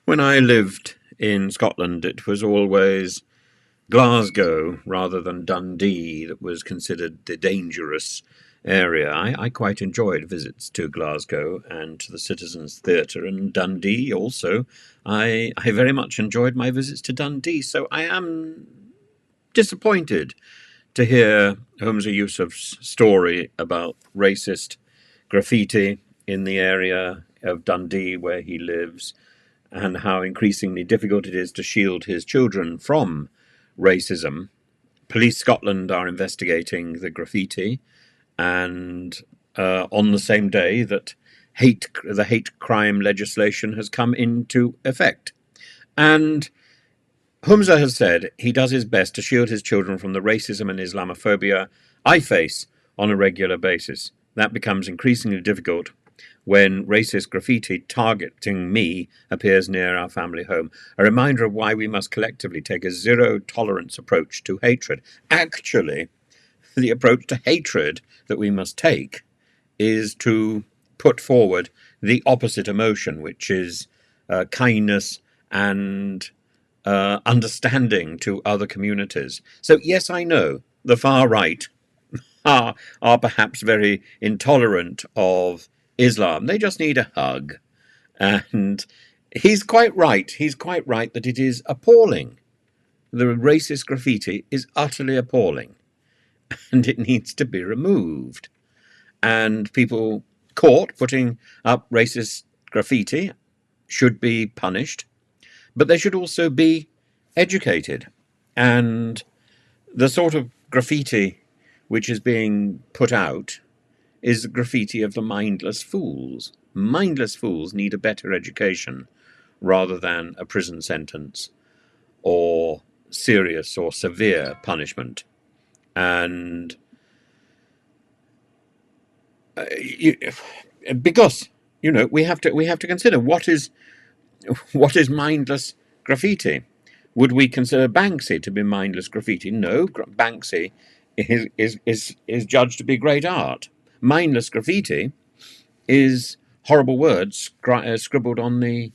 When I lived in Scotland, it was always Glasgow rather than Dundee that was considered the dangerous area. I quite enjoyed visits to Glasgow and to the Citizens Theatre, and Dundee also. I very much enjoyed my visits to Dundee, so I am disappointed to hear Humza Yousaf's story about racist graffiti in the area of Dundee where he lives, and how increasingly difficult it is to shield his children from racism. Police Scotland are investigating the graffiti, and on the same day that the hate crime legislation has come into effect. And Humza has said he does his best to shield his children from the racism and Islamophobia I face on a regular basis. That becomes increasingly difficult when racist graffiti targeting me appears near our family home. A reminder of why we must collectively take a zero-tolerance approach to hatred. Actually, the approach to hatred that we must take is to put forward the opposite emotion, which is kindness and understanding to other communities. So, yes, I know the far right are perhaps very intolerant of Islam. They just need a hug. And he's quite right. He's quite right that it is appalling. The racist graffiti is utterly appalling, and it needs to be removed. And people caught putting up racist graffiti should be punished, but they should also be educated. And the sort of graffiti which is being put out is the graffiti of the mindless fools. Mindless fools need a better education rather than a prison sentence or serious or severe punishment. And because we have to consider what is mindless graffiti. Would we consider Banksy to be mindless graffiti? No, Banksy is judged to be great art. Mindless graffiti is horrible words scribbled on the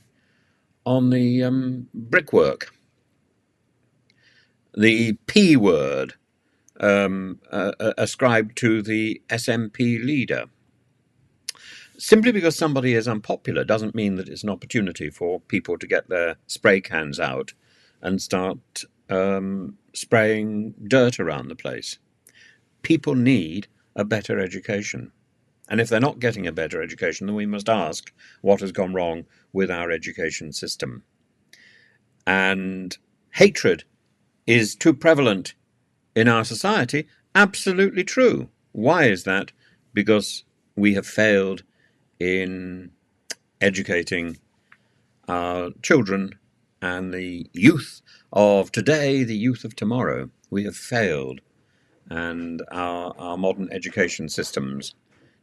brickwork. The P word ascribed to the SNP leader. Simply because somebody is unpopular doesn't mean that it's an opportunity for people to get their spray cans out and start spraying dirt around the place. People need a better education. And if they're not getting a better education, then we must ask what has gone wrong with our education system. And hatred is too prevalent in our society. Absolutely true. Why is that? Because we have failed in educating our children and the youth of today, the youth of tomorrow. We have failed, and our modern education systems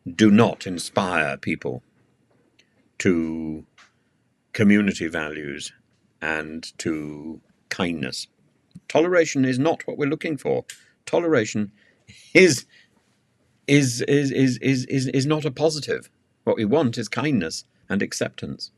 do not inspire people to community values and to kindness. Toleration is not what we're looking for. Toleration is not a positive. What we want is kindness and acceptance.